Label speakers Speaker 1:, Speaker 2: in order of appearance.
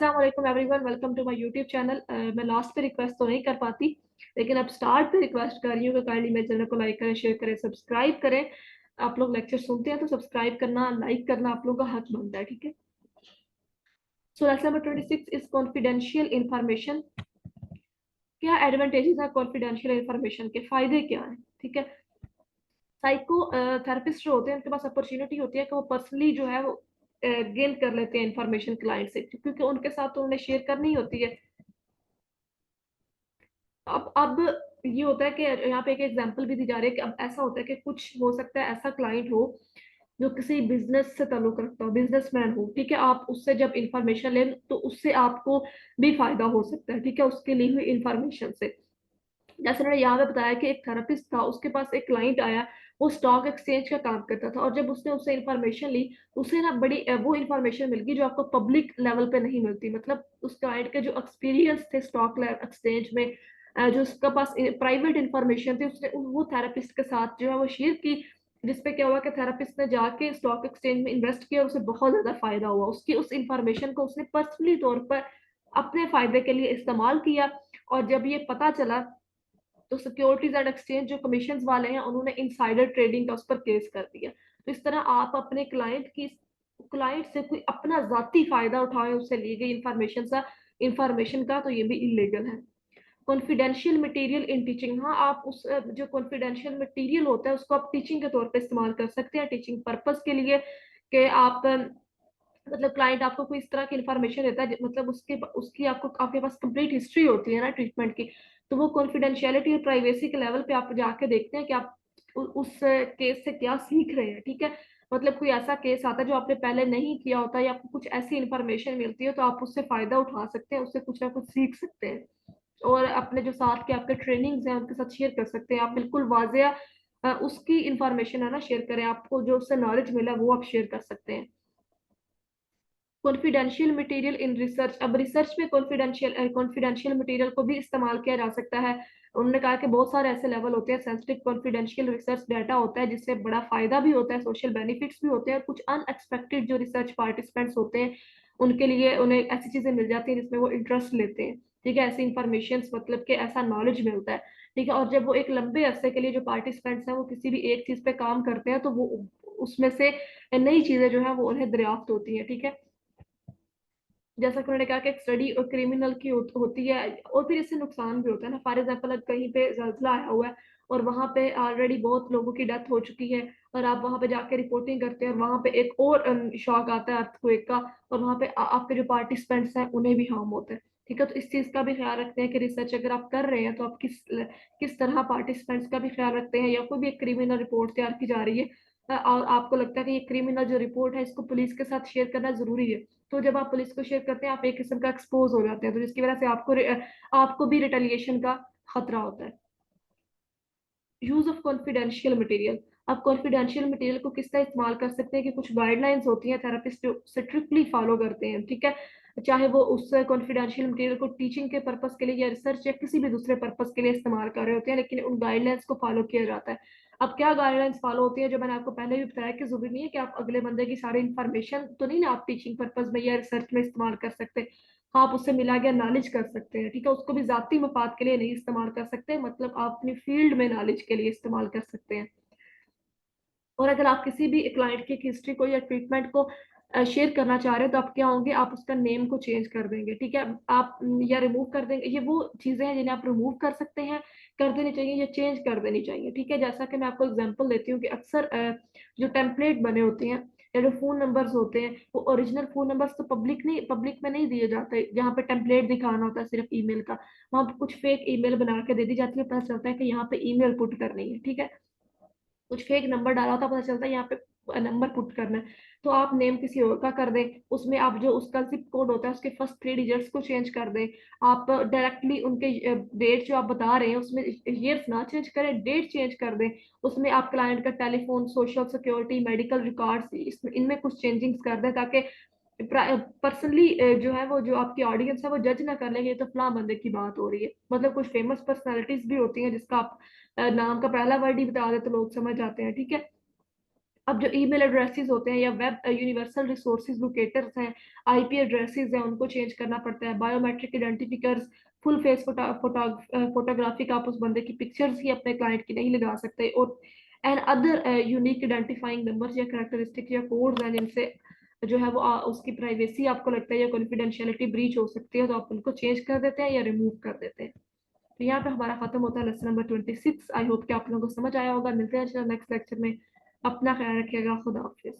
Speaker 1: अस्सलाम वालेकुम everyone, welcome to my YouTube channel. मैं लास्ट पे रिक्वेस्ट तो नहीं कर पाती, लेकिन अब स्टार्ट पे रिक्वेस्ट कर रही हूँ कि काइंडली मेरे चैनल को लाइक करें, शेयर करें, सब्सक्राइब करें। आप लोग लेक्चर सुनते हैं तो सब्सक्राइब करना, लाइक करना आप लोगों का हक बनता है, ठीक है। So lesson number 26 is confidential information. क्या एडवांटेजेस है कॉन्फिडेंशियल इंफॉर्मेशन के, फायदे क्या हैं, ठीक है। साइको थेरेपिस्ट जो होते हैं उनके पास अपॉर्चुनिटी होती है कि वो पर्सनली जो है वो गेन कर लेते हैं इंफॉर्मेशन क्लाइंट से, क्योंकि उनके साथ तो उन्हें शेयर करनी होती है। अब ये होता है कि यहाँ पे एक एग्जांपल भी दी जा रही है कि अब ऐसा होता है कि कुछ हो सकता है ऐसा क्लाइंट हो जो किसी बिजनेस से ताल्लुक रखता हो, बिजनेसमैन हो, ठीक है। आप उससे जब इंफॉर्मेशन लें तो उससे आपको भी फायदा हो सकता है, ठीक है, उसके लिए हुई इंफॉर्मेशन से। जैसे मैंने यहाँ पे बताया कि एक थेरेपिस्ट था, उसके पास एक क्लाइंट आया, वो स्टॉक एक्सचेंज का काम करता था, और जब उसने उससे इंफॉर्मेशन ली, उसे ना बड़ी वो इंफॉर्मेशन मिल गई जो आपको पब्लिक लेवल पे नहीं मिलती। मतलब उस क्लाइंट के जो एक्सपीरियंस थे स्टॉक एक्सचेंज में, जो उसका पास प्राइवेट इंफॉर्मेशन थी, उसने वो थेरेपिस्ट के साथ जो है वो शेयर की, जिसपे क्या हुआ कि थेरेपिस्ट ने जाके स्टॉक एक्सचेंज में इन्वेस्ट किया और उसे बहुत ज्यादा फायदा हुआ। उसकी उस इंफॉर्मेशन को उसने पर्सनली तौर पर अपने फायदे के लिए इस्तेमाल किया। और जब ये पता चला तो सिक्योरिटीज एंड एक्सचेंज जो कमीशन वाले हैं उन्होंने इनसाइडर ट्रेडिंग का उस पर केस कर दिया। तो इस तरह आप अपने क्लाइंट से कोई अपना जाती फायदा उठाएं उससे ली गई इंफॉर्मेशन का, तो ये भी इलीगल है। कॉन्फिडेंशियल मटेरियल इन टीचिंग, हाँ आप उस जो कॉन्फिडेंशियल मटेरियल होता है उसको आप टीचिंग के तौर पे इस्तेमाल कर सकते हैं, टीचिंग पर्पस के लिए। कि आप मतलब क्लाइंट आपको कोई इस तरह की इन्फॉर्मेशन देता है, मतलब उसके उसकी आपको आपके पास कंप्लीट हिस्ट्री होती है ना ट्रीटमेंट की, तो वो कॉन्फिडेंशियलिटी और प्राइवेसी के लेवल पे आप जाके देखते हैं कि आप उस केस से क्या सीख रहे हैं, ठीक है। मतलब कोई ऐसा केस आता है जो आपने पहले नहीं किया होता, या आपको कुछ ऐसी इन्फॉर्मेशन मिलती है तो आप उससे फायदा उठा सकते हैं, उससे कुछ ना कुछ सीख सकते हैं, और अपने जो साथ के आपके ट्रेनिंग्स हैं उनके साथ शेयर कर सकते हैं। आप बिल्कुल वाजिया उसकी इंफॉर्मेशन है ना शेयर करें, आपको जो उससे नॉलेज मिला वो आप शेयर कर सकते हैं। कॉन्फिडेंशियल मटेरियल इन रिसर्च, अब रिसर्च में कॉन्फिडेंशियल मटेरियल को भी इस्तेमाल किया जा सकता है। उन्होंने कहा कि बहुत सारे ऐसे लेवल होते हैं, सेंसिटिव कॉन्फिडेंशियल रिसर्च डाटा होता है जिससे बड़ा फायदा भी होता है, सोशल बेनिफिट्स भी होते हैं, और कुछ अनएक्सपेक्टेड जो रिसर्च पार्टिसिपेंट्स होते हैं उनके लिए उन्हें ऐसी चीजें मिल जाती हैं जिसमें वो इंटरेस्ट लेते हैं, ठीक है। ऐसी इंफॉर्मेशन मतलब कि ऐसा नॉलेज मिलता है, ठीक है। और जब वो एक लंबे अरसे के लिए जो पार्टिसिपेंट्स हैं वो किसी भी एक चीज पे काम करते हैं तो वो उसमें से नई चीजें जो है वो उन्हें दरियाफ्त होती है, ठीक है। जैसा कि उन्होंने कहा कि एक स्टडी और क्रिमिनल की होती है, और फिर इससे नुकसान भी होता है ना। फॉर एग्जाम्पल अगर कहीं पे जलजला आया हुआ है और वहां पे ऑलरेडी बहुत लोगों की डेथ हो चुकी है, और आप वहां पे जाके रिपोर्टिंग करते हैं और वहां पे एक और शॉक आता है अर्थक्वेक का, और वहां पे आपके जो पार्टिसिपेंट्स हैं उन्हें भी हार्म होता है, ठीक है। तो इस चीज का भी ख्याल रखते हैं कि रिसर्च अगर आप कर रहे हैं तो आप किस तरह पार्टिसिपेंट्स का भी ख्याल रखते हैं, या कोई भी एक क्रिमिनल रिपोर्ट तैयार की जा रही है और आपको लगता है कि ये क्रिमिनल जो रिपोर्ट है इसको पुलिस के साथ शेयर करना जरूरी है, तो जब आप पुलिस को शेयर करते हैं आप एक किस्म का एक्सपोज हो जाते हैं, तो जिसकी वजह से आपको भी रिटेलिएशन का खतरा होता है। यूज ऑफ कॉन्फिडेंशियल मटेरियल, आप कॉन्फिडेंशियल मटेरियल को किस तरह इस्तेमाल कर सकते हैं कि कुछ गाइडलाइंस होती हैं थेरेपिस्ट जो स्ट्रिक्टली फॉलो करते हैं, ठीक है। चाहे वो उस कॉन्फिडेंशियल मटेरियल को टीचिंग के पर्पस के लिए या रिसर्च या किसी भी दूसरे पर्पस के लिए इस्तेमाल कर रहे होते हैं, लेकिन उन गाइडलाइंस को फॉलो किया जाता है। अब क्या गाइडलाइंस फॉलो होती है, जो मैंने आपको पहले भी बताया कि जरूरी नहीं है कि आप अगले बंदे की सारी इन्फॉर्मेशन तो नहीं ना आप टीचिंग पर्पस में या रिसर्च में इस्तेमाल कर सकते, हाँ आप उससे मिला गया नॉलेज कर सकते हैं, ठीक है। उसको भी जाती मफाद के लिए नहीं इस्तेमाल कर सकते, मतलब आप अपनी फील्ड में नॉलेज के लिए इस्तेमाल कर सकते हैं। और अगर आप किसी भी क्लाइंट की हिस्ट्री को या ट्रीटमेंट को शेयर करना चाह रहे हो तो आप क्या होंगे, आप उसका नेम को चेंज कर देंगे, ठीक है। आप या रिमूव कर देंगे, ये वो चीजें हैं जिन्हें आप रिमूव कर सकते हैं, कर देनी चाहिए या चेंज कर देनी चाहिए, ठीक है। जैसा कि मैं आपको एग्जांपल देती हूँ कि अक्सर जो टेम्पलेट बने होते हैं या जो फोन नंबर्स होते हैं वो ओरिजिनल फोन नंबर्स तो पब्लिक में नहीं दिए जाते, जहाँ पे टेम्पलेट दिखाना होता है सिर्फ ईमेल का, वहां पे कुछ फेक ईमेल बना के दे दी जाती है, पता चलता है कि यहाँ पे ईमेल पुट करनी है, ठीक है। कुछ फेक नंबर डाला होता, पता चलता है यहाँ पे नंबर पुट करना है, तो आप नेम किसी और का कर दें, उसमें आप जो उसका जिप कोड होता है उसके फर्स्ट 3 डिजिट्स को चेंज कर दें। आप डायरेक्टली उनके डेट जो आप बता रहे हैं उसमें ईयर्स ना चेंज करें, डेट चेंज कर दें। उसमें आप क्लाइंट का telephone, social security, medical records इसमें इनमें कुछ चेंजिंग्स कर दें, ताकि पर्सनली जो है वो जो आपकी ऑडियंस है वो जज ना कर लेंगे ये तो फलां बंदे की बात हो रही है। मतलब कुछ फेमस पर्सनालिटीज भी होती हैं जिसका आप नाम का पहला वर्ड ही बता दे तो लोग समझ जाते हैं, ठीक है। अब जो ईमेल एड्रेसेस होते हैं या वेब यूनिवर्सल रिसोर्सेज लोकेटर्स हैं, आईपी एड्रेसेस हैं, उनको चेंज करना पड़ता है। बायोमेट्रिक आइडेंटिफिकर्स, फुल फेस फोटोग्राफिक, आप उस बंदे की पिक्चर्स ही अपने क्लाइंट की नहीं लगा सकते। और and other unique identifying numbers या कैरेक्टरिस्टिक्स या कोड्स हैं जिनसे जो है वो उसकी प्राइवेसी आपको लगता है या कॉन्फिडेंशियलिटी ब्रीच हो सकती है, तो आप उनको चेंज कर देते हैं या रिमूव कर देते हैं। तो यहाँ पे हमारा खत्म होता है लेसन नंबर 26। आई होप कि आप लोगों को समझ आया होगा। मिलते हैं नेक्स्ट लेक्चर में। अपना ख्याल रखिएगा। खुदा हाफिज।